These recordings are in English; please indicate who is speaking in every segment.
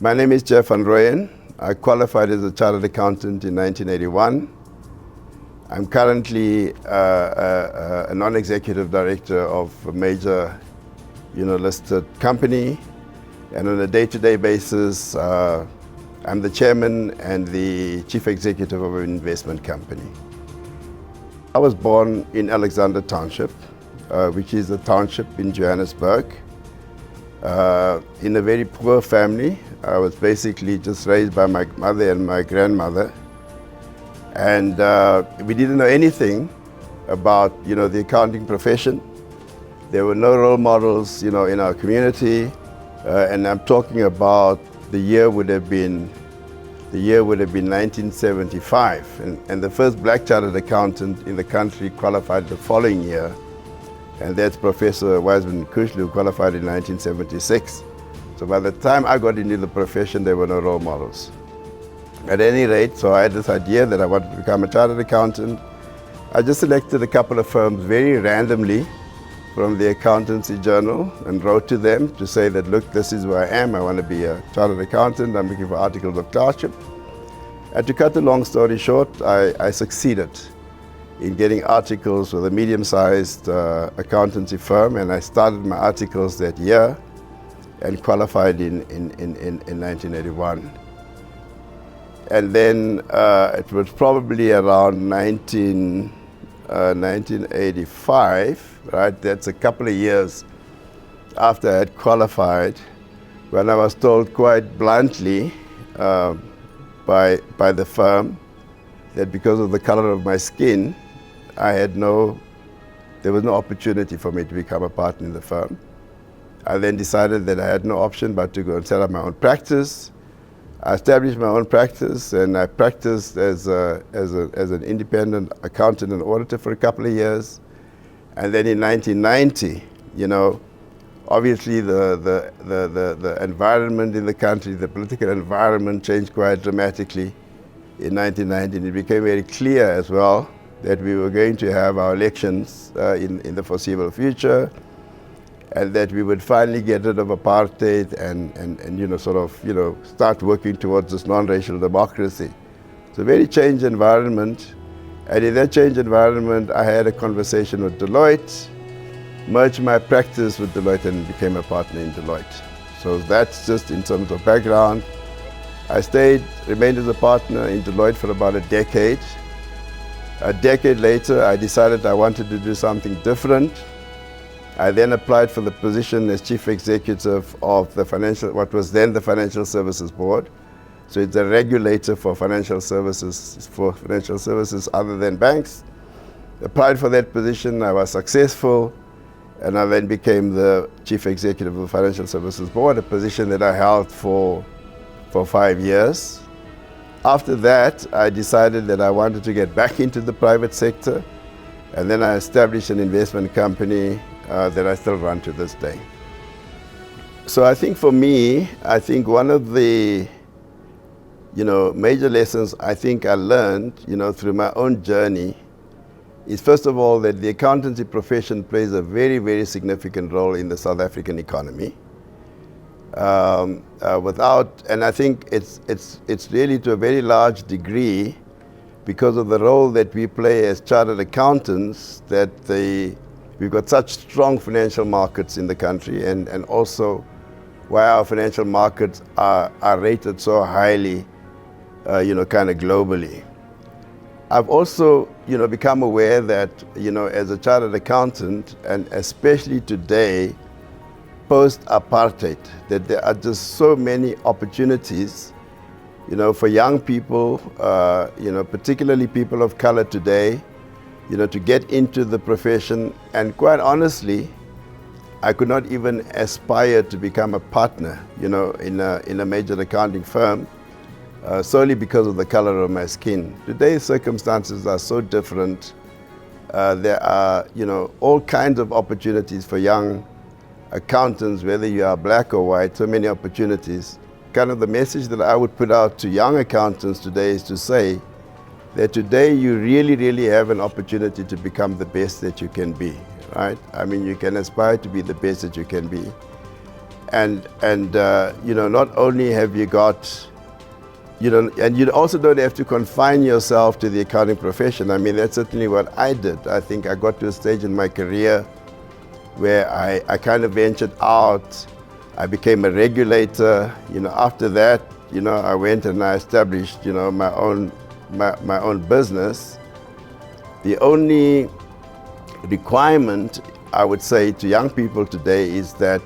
Speaker 1: My name is Jeff Van Rooyen. I qualified as a chartered accountant in 1981. I'm currently a non-executive director of a major listed company, and on a day-to-day basis I'm the chairman and the chief executive of an investment company. I was born in Alexander Township, which is a township in Johannesburg, in a very poor family. I was basically just raised by my mother and my grandmother, and we didn't know anything about the accounting profession. There were no role models in our community, and I'm talking about the year would have been 1975, and the first black chartered accountant in the country qualified the following year, and that's Professor Wiseman Kushlu, who qualified in 1976. So by the time I got into the profession, there were no role models. At any rate, so I had this idea that I wanted to become a chartered accountant. I just selected a couple of firms very randomly from the Accountancy Journal and wrote to them to say that, look, this is where I am. I want to be a chartered accountant. I'm looking for articles of Township. And to cut the long story short, I succeeded in getting articles with a medium-sized accountancy firm, and I started my articles that year and qualified in 1981. And then it was probably around 1985, right? That's a couple of years after I had qualified, when I was told quite bluntly by the firm that because of the color of my skin, there was no opportunity for me to become a partner in the firm. I then decided that I had no option but to go and set up my own practice. I established my own practice, and I practiced as an independent accountant and auditor for a couple of years. And then in 1990, obviously the environment in the country, the political environment changed quite dramatically. In 1990, it became very clear as well that we were going to have our elections in the foreseeable future, and that we would finally get rid of apartheid and start working towards this non-racial democracy. It's a very changed environment, and in that changed environment, I had a conversation with Deloitte, merged my practice with Deloitte, and became a partner in Deloitte. So that's just in terms of background. I remained as a partner in Deloitte for about a decade. A decade later, I decided I wanted to do something different. I then applied for the position as chief executive of what was then the Financial Services Board. So it's a regulator for financial services other than banks. Applied for that position, I was successful, and I then became the chief executive of the Financial Services Board, a position that I held for 5 years. After that, I decided that I wanted to get back into the private sector, and then I established an investment company that I still run to this day. So I think for me, one of the major lessons I think I learned through my own journey is, first of all, that the accountancy profession plays a very, very significant role in the South African economy. And I think it's really to a very large degree because of the role that we play as chartered accountants that we've got such strong financial markets in the country, and also why our financial markets are rated so highly, kind of globally. I've also, become aware that, as a chartered accountant, and especially today, post-apartheid, that there are just so many opportunities, for young people, particularly people of color today, to get into the profession. And quite honestly, I could not even aspire to become a partner, in a major accounting firm, solely because of the color of my skin. Today's circumstances are so different. There are, all kinds of opportunities for young accountants, whether you are black or white, so many opportunities. Kind of the message that I would put out to young accountants today is to say that today you really, really have an opportunity to become the best that you can be, right? I mean, you can aspire to be the best that you can be. not only have you got, and you also don't have to confine yourself to the accounting profession. I mean, that's certainly what I did. I think I got to a stage in my career where I kind of ventured out. I became a regulator. After that, I went and I established, my own business. The only requirement I would say to young people today is that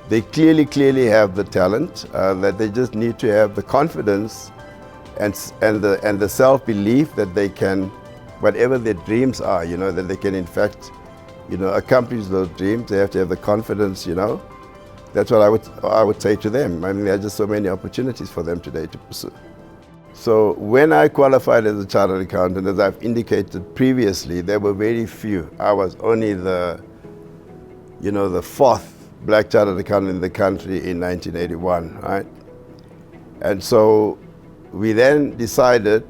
Speaker 1: they clearly have the talent, that they just need to have the confidence and the self-belief that they can, whatever their dreams are, that they can in fact, accomplish those dreams. They have to have the confidence, That's what I would say to them. I mean, there are just so many opportunities for them today to pursue. So when I qualified as a chartered accountant, as I've indicated previously, there were very few. I was only the fourth black chartered accountant in the country in 1981, right? And so we then decided,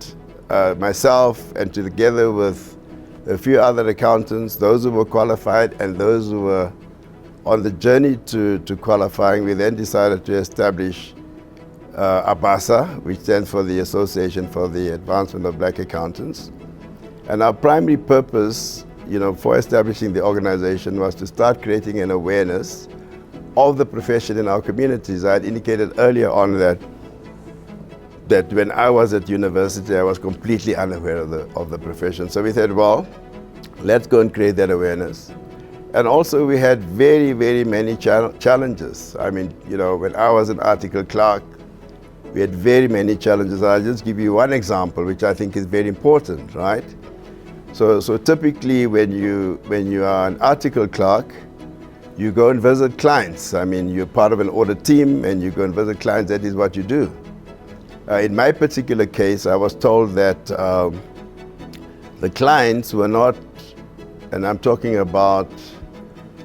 Speaker 1: myself and together with a few other accountants, those who were qualified and those who were on the journey to qualifying, we then decided to establish ABASA, which stands for the Association for the Advancement of Black Accountants. And our primary purpose, for establishing the organization was to start creating an awareness of the profession in our communities. I had indicated earlier on that when I was at university, I was completely unaware of the profession. So we said, well, let's go and create that awareness. And also we had very, very many challenges. I mean, when I was an article clerk, we had very many challenges. I'll just give you one example, which I think is very important, right? So typically when you are an article clerk, you go and visit clients. I mean, you're part of an audit team and you go and visit clients. That is what you do. In my particular case, I was told that the clients were not, and I'm talking about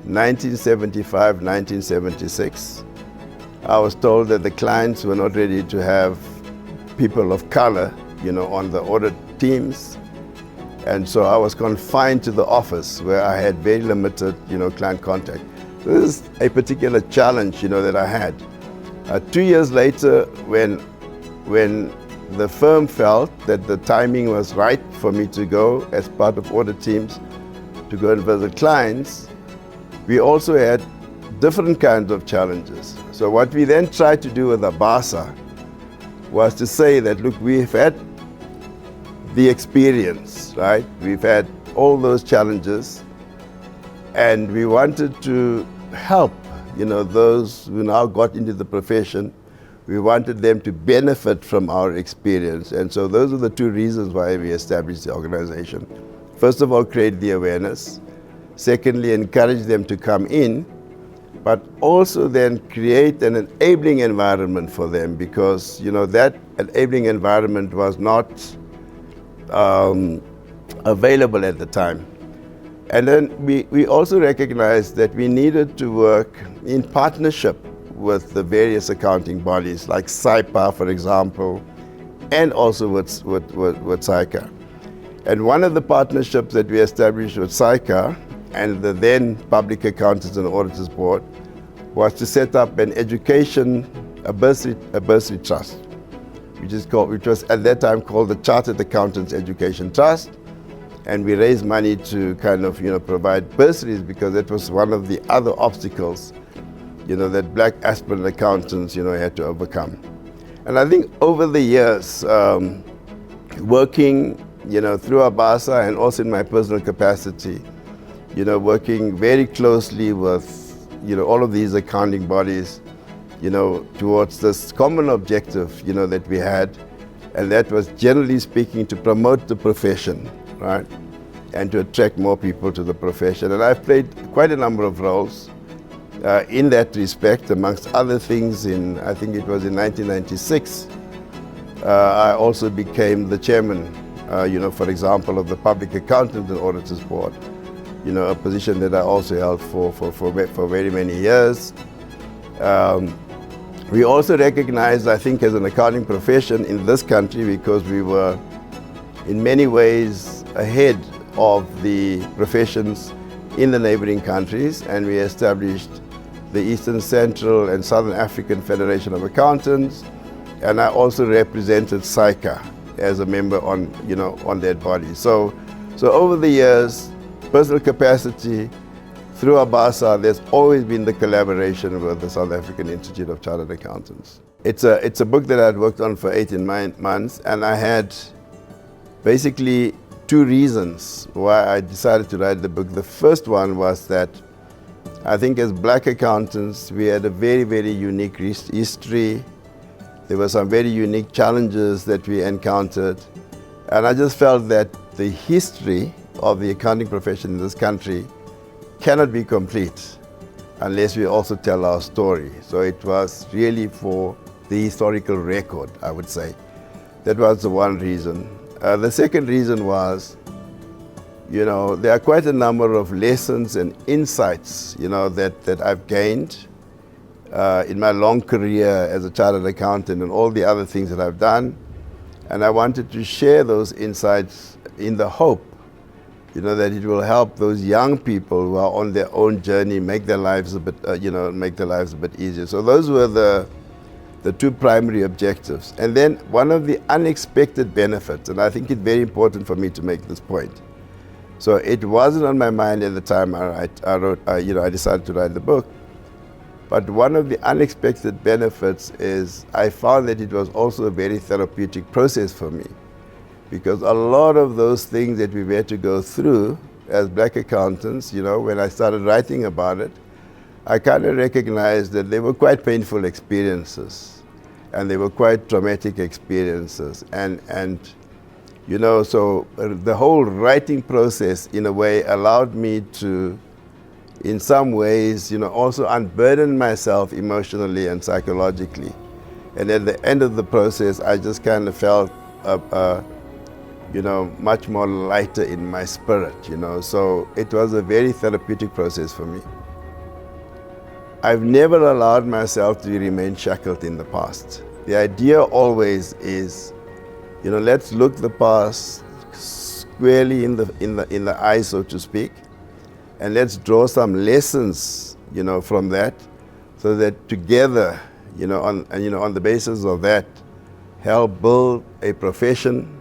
Speaker 1: 1975, 1976, I was told that the clients were not ready to have people of color, on the audit teams. And so I was confined to the office where I had very limited, client contact. So this is a particular challenge, that I had. 2 years later, when the firm felt that the timing was right for me to go as part of audit teams to go and visit clients, we also had different kinds of challenges. So what we then tried to do with ABASA was to say that, look, we've had the experience, right? We've had all those challenges, and we wanted to help, those who now got into the profession. We wanted them to benefit from our experience. And so those are the two reasons why we established the organization. First of all, create the awareness. Secondly, encourage them to come in, but also then create an enabling environment for them, because that enabling environment was not available at the time. And then we also recognized that we needed to work in partnership with the various accounting bodies, like SAIPA, for example, and also with SAICA. And one of the partnerships that we established with SAICA and the then Public Accountants and Auditors Board was to set up an a bursary trust, which was at that time called the Chartered Accountants Education Trust. And we raised money to kind of, provide bursaries, because that was one of the other obstacles, that black aspirant accountants, had to overcome. And I think over the years, working, through ABASA and also in my personal capacity, working very closely with, all of these accounting bodies, towards this common objective, that we had, and that was, generally speaking, to promote the profession, right, and to attract more people to the profession. And I've played quite a number of roles in that respect. Amongst other things, I think it was in 1996, I also became the chairman, for example, of the Public Accountants and Auditors Board, a position that I also held for very many years. We also recognized, I think, as an accounting profession in this country, because we were in many ways ahead of the professions in the neighboring countries, and we established the Eastern Central and Southern African Federation of Accountants, and I also represented SICA as a member on, on that body. So over the years, personal capacity, through ABASA, there's always been the collaboration with the South African Institute of Chartered Accountants. It's a book that I'd worked on for 18 months, and I had basically two reasons why I decided to write the book. The first one was that I think as black accountants, we had a very, very unique history. There were some very unique challenges that we encountered. And I just felt that the history of the accounting profession in this country cannot be complete unless we also tell our story. So it was really for the historical record, I would say. That was the one reason. The second reason was, there are quite a number of lessons and insights, that I've gained in my long career as a chartered accountant and all the other things that I've done. And I wanted to share those insights in the hope, that it will help those young people who are on their own journey make their lives a bit, easier. So those were the two primary objectives. And then one of the unexpected benefits, and I think it's very important for me to make this point. So it wasn't on my mind at the time I decided to write the book. But one of the unexpected benefits is I found that it was also a very therapeutic process for me, because a lot of those things that we had to go through as black accountants, when I started writing about it, I kind of recognized that they were quite painful experiences, and they were quite traumatic experiences. So the whole writing process, in a way, allowed me to, in some ways, also unburden myself emotionally and psychologically. And at the end of the process, I just kind of felt, much more lighter in my spirit, So it was a very therapeutic process for me. I've never allowed myself to remain shackled in the past. The idea always is, let's look the past squarely in the eye, so to speak, and let's draw some lessons, from that, so that together, on the basis of that, help build a profession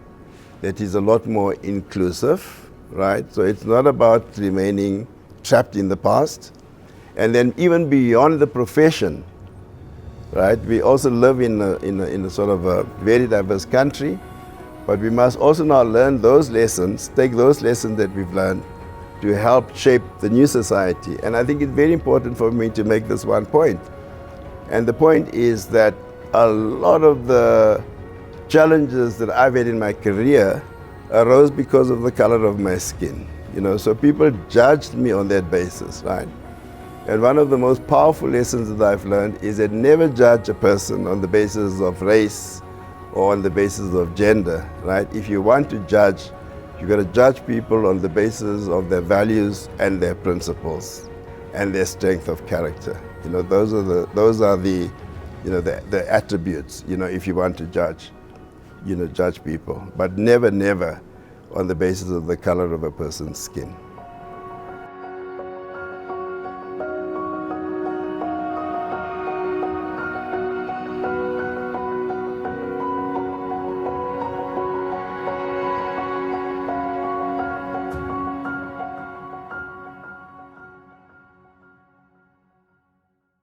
Speaker 1: that is a lot more inclusive, right? So it's not about remaining trapped in the past. And then even beyond the profession, right? We also live in a sort of a very diverse country, but we must also now learn those lessons, take those lessons that we've learned to help shape the new society. And I think it's very important for me to make this one point. And the point is that a lot of the challenges that I've had in my career arose because of the color of my skin. So people judged me on that basis, right? And one of the most powerful lessons that I've learned is that never judge a person on the basis of race or on the basis of gender, right? If you want to judge, you've got to judge people on the basis of their values and their principles and their strength of character. Those are the attributes, if you want to judge people, but never on the basis of the color of a person's skin.